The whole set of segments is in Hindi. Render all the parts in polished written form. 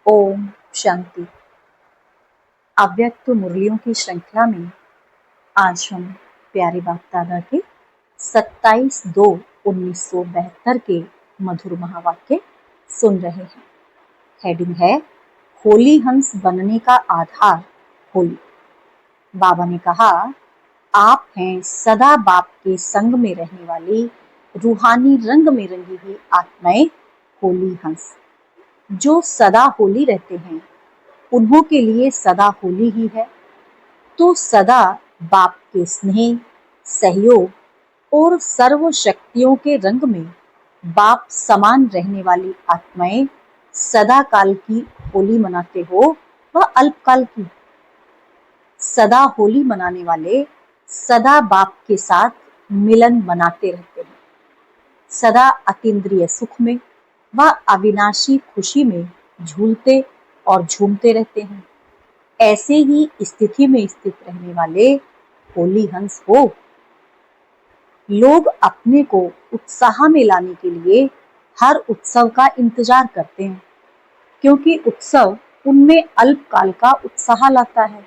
ओम शांति। अव्यक्त मुरलियों की श्रृंखला में आज हम प्यारे बाप दादा के 27/2/1972 के मधुर महावाक्य सुन रहे हैं। हेडिंग है होली हंस बनने का आधार होली। बाबा ने कहा, आप हैं सदा बाप के संग में रहने वाली रूहानी रंग में रंगी हुई आत्माएं होली हंस। जो सदा होली रहते हैं उन्हों के लिए सदा होली ही है। तो सदा बाप के स्नेह, सहयोग और सर्व शक्तियों के रंग में बाप समान रहने वाली आत्माएं सदा काल की होली मनाते हो व अल्पकाल की। सदा होली मनाने वाले सदा बाप के साथ मिलन मनाते रहते हैं। सदा अतीन्द्रिय सुख में व अविनाशी खुशी में झूलते और झूमते रहते हैं। ऐसे ही स्थिति में स्थित रहने वाले होली हंस हो। लोग अपने को उत्साह में लाने के लिए हर उत्सव का इंतजार करते हैं, क्योंकि उत्सव उनमें अल्पकाल का उत्साह लाता है।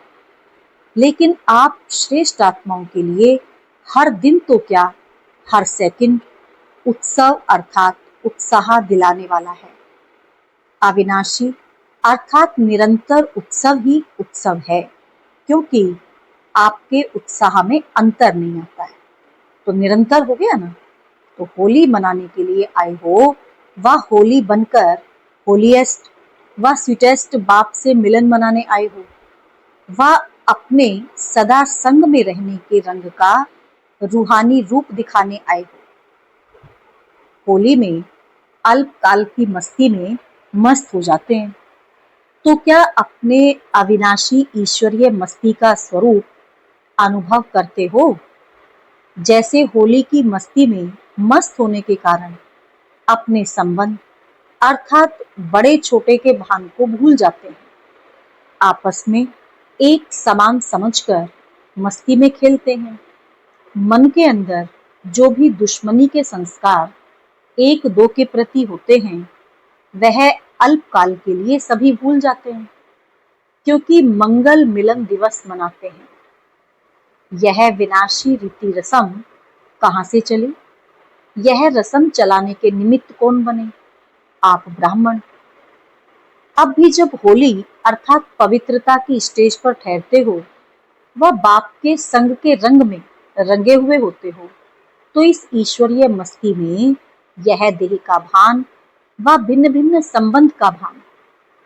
लेकिन आप श्रेष्ठ आत्माओं के लिए हर दिन तो क्या, हर सेकंड उत्सव अर्थात उत्साह दिलाने वाला है। अविनाशी अर्थात निरंतर उत्सव ही उत्सव है, क्योंकि आपके उत्साह में अंतर नहीं आता है। तो निरंतर हो गया ना। तो होली मनाने के लिए आए हो वह होली बनकर होलीएस्ट व स्वीटेस्ट बाप से मिलन मनाने आए हो। वह अपने सदा संग में रहने के रंग का रूहानी रूप दिखाने आए हो। होली में अल्पकाल की मस्ती में मस्त हो जाते हैं। तो क्या अपने अविनाशी ईश्वरीय मस्ती का स्वरूप अनुभव करते हो? जैसे होली की मस्ती में मस्त होने के कारण अपने संबंध अर्थात बड़े छोटे के भान को भूल जाते हैं। आपस में एक समान समझकर मस्ती में खेलते हैं। मन के अंदर जो भी दुश्मनी के संस्कार एक दो के प्रति होते हैं वह अल्पकाल के लिए सभी भूल जाते हैं, क्योंकि मंगल मिलन दिवस मनाते हैं। यह विनाशी रीति रसम कहाँ से चली? यह रसम चलाने के निमित्त कौन बने? आप ब्राह्मण। अब भी जब होली अर्थात पवित्रता की स्टेज पर ठहरते हो व बाप के संग के रंग में रंगे हुए होते हो, तो इस ईश्वरीय मस्ती में यह देह का भान व भिन्न भिन्न संबंध का भान,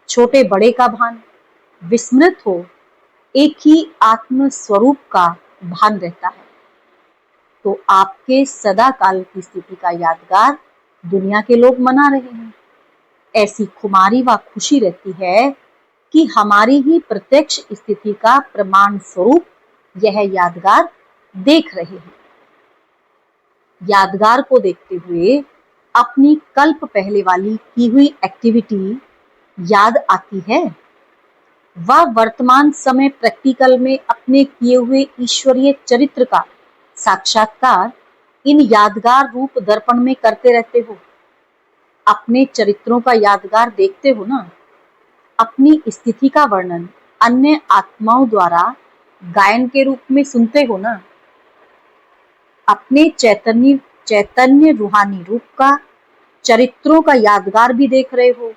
छोटे बड़े का भान विस्मृत हो एक ही आत्म स्वरूप का भान रहता है। तो आपके सदा काल की स्थिति का यादगार दुनिया के लोग मना रहे हैं। ऐसी खुमारी व खुशी रहती है कि हमारी ही प्रत्यक्ष स्थिति का प्रमाण स्वरूप यह यादगार देख रहे हैं। यादगार को देखते हुए अपनी कल्प पहले वाली की हुई एक्टिविटी याद आती है। वह वर्तमान समय प्रैक्टिकल में अपने किए हुए ईश्वरीय चरित्र का साक्षात्कार इन यादगार रूप दर्पण में करते रहते हो। अपने चरित्रों का यादगार देखते हो ना। अपनी स्थिति का वर्णन अन्य आत्माओं द्वारा गायन के रूप में सुनते हो ना। अपने चैतन्य रूहानी रूप का चरित्रों का यादगार भी देख रहे हो।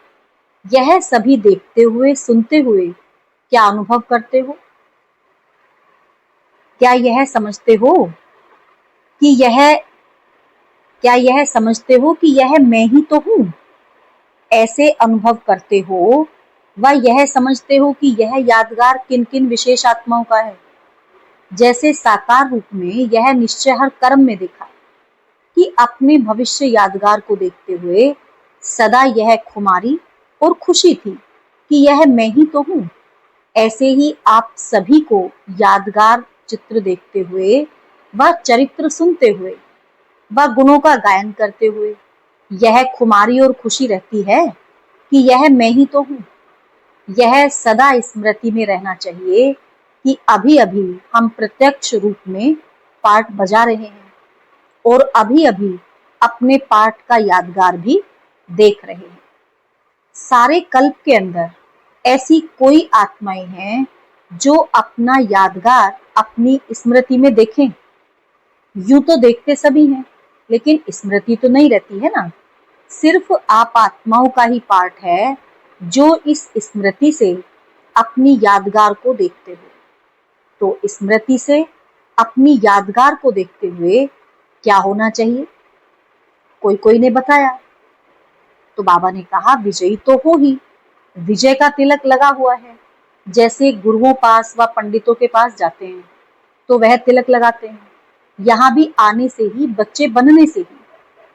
यह सभी देखते हुए सुनते हुए क्या अनुभव करते हो? क्या यह समझते हो कि यह मैं ही तो हूं? ऐसे अनुभव करते हो व यह समझते हो कि यह यादगार किन किन विशेष आत्माओं का है। जैसे साकार रूप में यह निश्चय हर कर्म में देखा कि अपने भविष्य यादगार को देखते हुए सदा यह खुमारी और खुशी थी कि यह मैं ही तो हूं। ऐसे ही आप सभी को यादगार चित्र देखते हुए व चरित्र सुनते हुए व गुणों का गायन करते हुए यह खुमारी और खुशी रहती है कि यह मैं ही तो हूं। यह सदा स्मृति में रहना चाहिए कि अभी अभी हम प्रत्यक्ष रूप में पाठ बजा रहे हैं और अभी अभी अपने पाठ का यादगार भी देख रहे हैं। सारे कल्प के अंदर ऐसी कोई आत्माएं हैं जो अपना यादगार अपनी स्मृति में देखें? यूं तो देखते सभी हैं, लेकिन स्मृति तो नहीं रहती है ना। सिर्फ आप आत्माओं का ही पार्ट है जो इस स्मृति से अपनी यादगार को देखते हो। तो स्मृति से अपनी यादगार को देखते हुए क्या होना चाहिए? कोई कोई ने बताया। तो बाबा ने कहा, विजयी तो हो ही, विजय का तिलक लगा हुआ है। जैसे गुरुओं पास व पंडितों के पास जाते हैं तो वह तिलक लगाते हैं, यहाँ भी आने से ही, बच्चे बनने से ही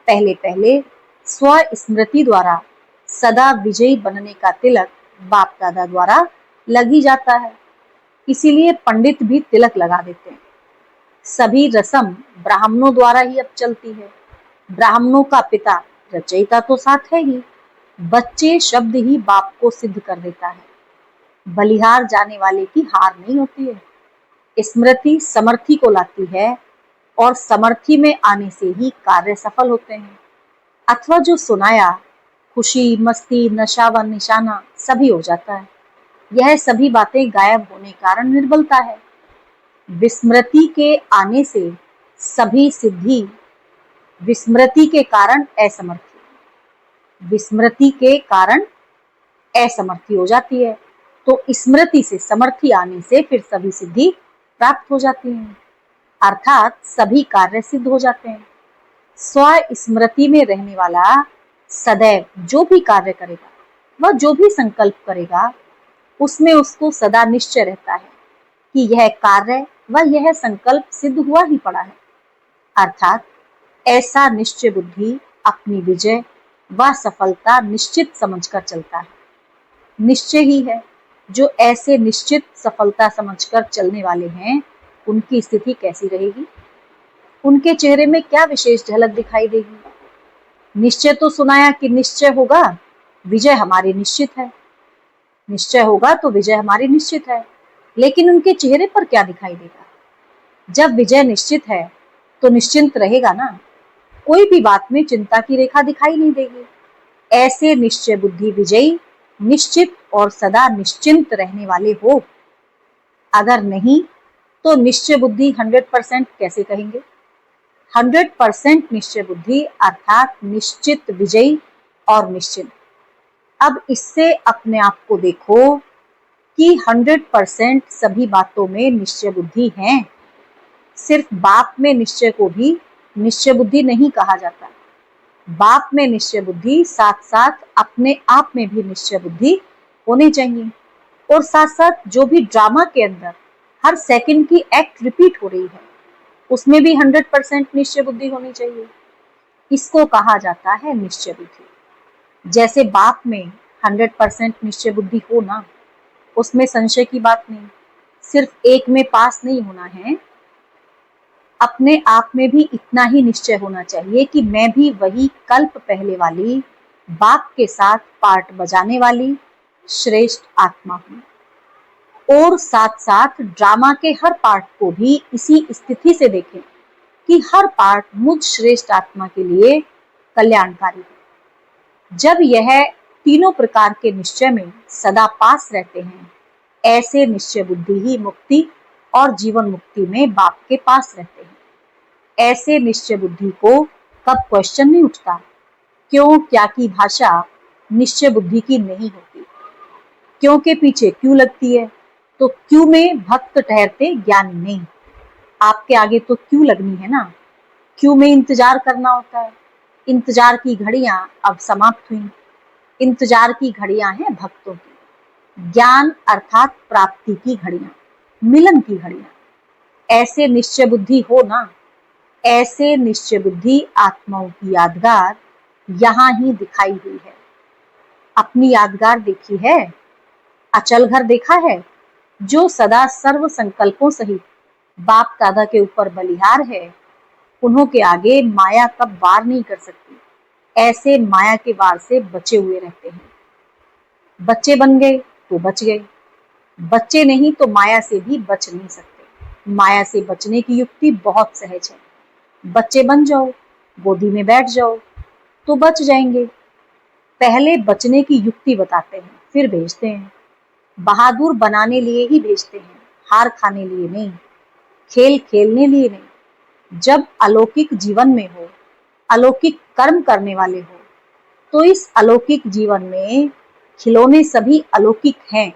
पहले पहले स्व स्मृति द्वारा सदा विजयी बनने का तिलक बाप दादा द्वारा लग ही जाता है। इसीलिए पंडित भी तिलक लगा देते हैं। सभी रस्म ब्राह्मणों द्वारा ही अब चलती है। ब्राह्मणों का पिता रचयिता तो साथ है ही, बच्चे शब्द ही बाप को सिद्ध कर देता है। बलिहार जाने वाले की हार नहीं होती है। स्मृति समर्थी को लाती है और समर्थी में आने से ही कार्य सफल होते हैं। अथवा जो सुनाया, खुशी मस्ती नशा व निशाना सभी हो जाता है। यह सभी बातें गायब होने कारण निर्बलता है। विस्मृति के आने से सभी सिद्धि विस्मृति के कारण असमर्थी, विस्मृति के कारण असमर्थी हो जाती है। तो स्मृति से समर्थी आने से फिर सभी सिद्धि प्राप्त हो जाती है, अर्थात सभी कार्य सिद्ध हो जाते हैं। स्व स्मृति में रहने वाला सदैव जो भी कार्य करेगा, वह जो भी संकल्प करेगा, उसमें उसको सदा निश्चय रहता है कि यह कार्य व यह संकल्प सिद्ध हुआ ही पड़ा है। अर्थात ऐसा निश्चय बुद्धि अपनी विजय व सफलता निश्चित समझकर चलता है। निश्चय ही है। जो ऐसे निश्चित सफलता समझकर चलने वाले हैं, उनकी स्थिति कैसी रहेगी? उनके चेहरे में क्या विशेष झलक दिखाई देगी? निश्चय तो सुनाया कि निश्चय होगा, विजय हमारी निश्चित है। निश्चय होगा तो विजय हमारी निश्चित है, लेकिन उनके चेहरे पर क्या दिखाई देगा? जब विजय निश्चित है तो निश्चिंत रहेगा ना, कोई भी बात में चिंता की रेखा दिखाई नहीं देगी। ऐसे निश्चय बुद्धि विजयी, निश्चित और सदा निश्चिंत रहने वाले हो। अगर नहीं तो निश्चय बुद्धि 100% कैसे कहेंगे? 100% निश्चय बुद्धि अर्थात निश्चित विजयी और निश्चिंत। अब इससे अपने आप को देखो कि 100% सभी बातों में निश्चय बुद्धि है। सिर्फ बाप में निश्चय को भी निश्चय बुद्धि नहीं कहा जाता। बाप में निश्चय बुद्धि साथ साथ अपने आप में भी निश्चय बुद्धि होनी चाहिए। और साथ साथ जो भी ड्रामा के अंदर हर सेकंड की एक्ट रिपीट हो रही है, उसमें भी 100% निश्चय बुद्धि होनी चाहिए। इसको कहा जाता है निश्चय बुद्धि। जैसे बाप में 100% निश्चय बुद्धि हो ना, उसमें संशय की बात नहीं। सिर्फ एक में पास नहीं होना है, अपने आप में भी इतना ही निश्चय होना चाहिए कि मैं भी वही कल्प पहले वाली बाप के साथ पार्ट बजाने वाली श्रेष्ठ आत्मा हूँ। और साथ साथ ड्रामा के हर पार्ट को भी इसी स्थिति से देखें कि हर पार्ट मुझ श्रेष्ठ आत्मा के लिए कल्याणकारी है। जब यह तीनों प्रकार के निश्चय में सदा पास रहते हैं, ऐसे निश्चय बुद्धि ही मुक्ति और जीवन मुक्ति में बाप के पास रहते हैं। ऐसे निश्चय बुद्धि को कब क्वेश्चन नहीं उठता, क्यों क्या की भाषा निश्चय बुद्धि की नहीं होती। क्यों के पीछे क्यों लगती है, तो क्यों में भक्त ठहरते ज्ञानी नहीं। आपके आगे तो क्यों लगनी है ना, क्यों में इंतजार करना होता है। इंतजार की घड़ियां अब समाप्त हुई। इंतजार की घड़ियां हैं भक्तों की, ज्ञान अर्थात प्राप्ति की घड़ियां, मिलन की घड़ियां। ऐसे निश्चय बुद्धि हो ना, ऐसे निश्चय बुद्धि आत्माओं की यादगार यहाँ ही दिखाई हुई है। अपनी यादगार देखी है, अचल घर देखा है, जो सदा सर्व संकल्पों सहित बाप दादा के ऊपर बलिहार है। उन्हों के आगे माया कब वार नहीं कर सकती। ऐसे माया के वार से बचे हुए रहते हैं। बच्चे बन गए तो बच गए, बच्चे नहीं तो माया से भी बच नहीं सकते। माया से बचने की युक्ति बहुत सहज है। बच्चे बन जाओ, गोदी में बैठ जाओ तो बच जाएंगे। पहले बचने की युक्ति बताते हैं, फिर भेजते हैं। बहादुर बनाने लिए ही भेजते हैं, हार खाने लिए नहीं, खेल खेलने लिए नहीं। जब अलौकिक जीवन में हो, अलौकिक कर्म करने वाले हो, तो इस अलौकिक जीवन में खिलौने सभी अलौकिक हैं,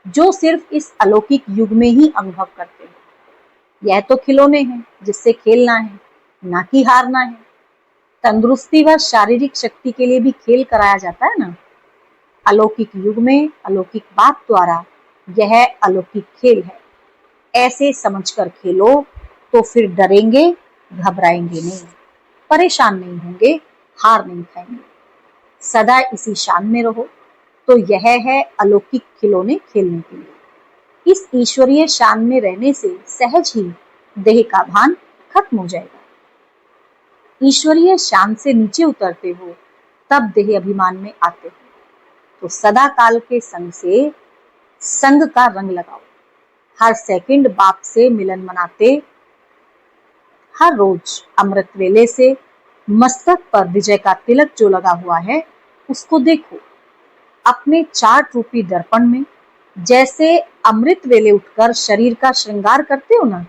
जो सिर्फ इस अलौकिक युग में ही अनुभव करते हैं। यह तो खिलौने हैं जिससे खेलना है, ना कि हारना है। तंदुरुस्ती व शारीरिक शक्ति के लिए भी खेल कराया जाता है ना। अलौकिक युग में अलौकिक बाप द्वारा यह अलौकिक खेल है। ऐसे समझकर खेलो तो फिर डरेंगे, घबराएंगे नहीं, परेशान नहीं होंगे, हार नहीं खाएंगे। सदा इसी शान में रहो, तो यह है अलौकिक खिलौने खेलने के लिए। इस ईश्वरीय शान में रहने से सहज ही देह का भान खत्म हो जाएगा। ईश्वरीय शान से नीचे उतरते हो तब देह अभिमान में आते हो। तो सदा काल के संग से संग का रंग लगाओ। हर सेकंड बाप से मिलन मनाते, हर रोज अमृत वेले से मस्तक पर विजय का तिलक जो लगा हुआ है उसको देखो। अपने चार्ट रूपी दर्पण में जैसे अमृत वेले उठकर शरीर का श्रृंगार करते हो ना,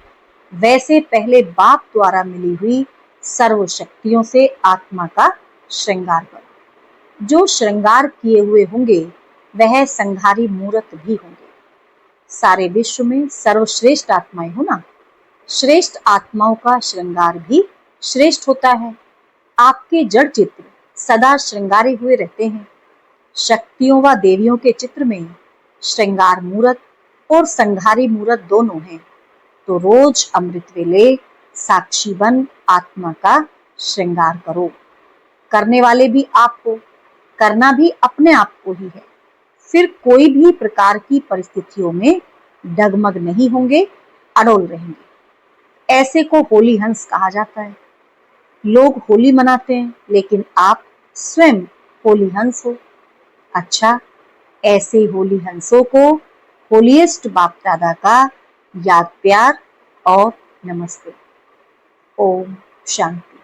वैसे पहले बाप द्वारा मिली हुई सर्व शक्तियों से आत्मा का श्रृंगार करो। जो श्रृंगार किए हुए होंगे वह संघारी मूर्त भी होंगे। सारे विश्व में सर्वश्रेष्ठ आत्माएं हो ना, श्रेष्ठ आत्माओं का श्रृंगार भी श्रेष्ठ होता है। आपके जड़ चित्र सदा श्रृंगारे हुए रहते हैं। शक्तियों व देवियों के चित्र में श्रृंगार मूर्त और संघारी मूर्त दोनों हैं। तो रोज अमृत वेले साक्षी बन आत्मा का श्रृंगार करो। करने वाले भी आप हो, करना भी अपने आप को ही है। फिर कोई भी प्रकार की परिस्थितियों में डगमग नहीं होंगे, अड़ोल रहेंगे। ऐसे को होली हंस कहा जाता है। लोग होली मनाते हैं, लेकिन आप स्वयं होली हंस हो। अच्छा, ऐसे होली हंसों को होलीएस्ट बाप दादा का याद प्यार और नमस्ते। ओम शांति।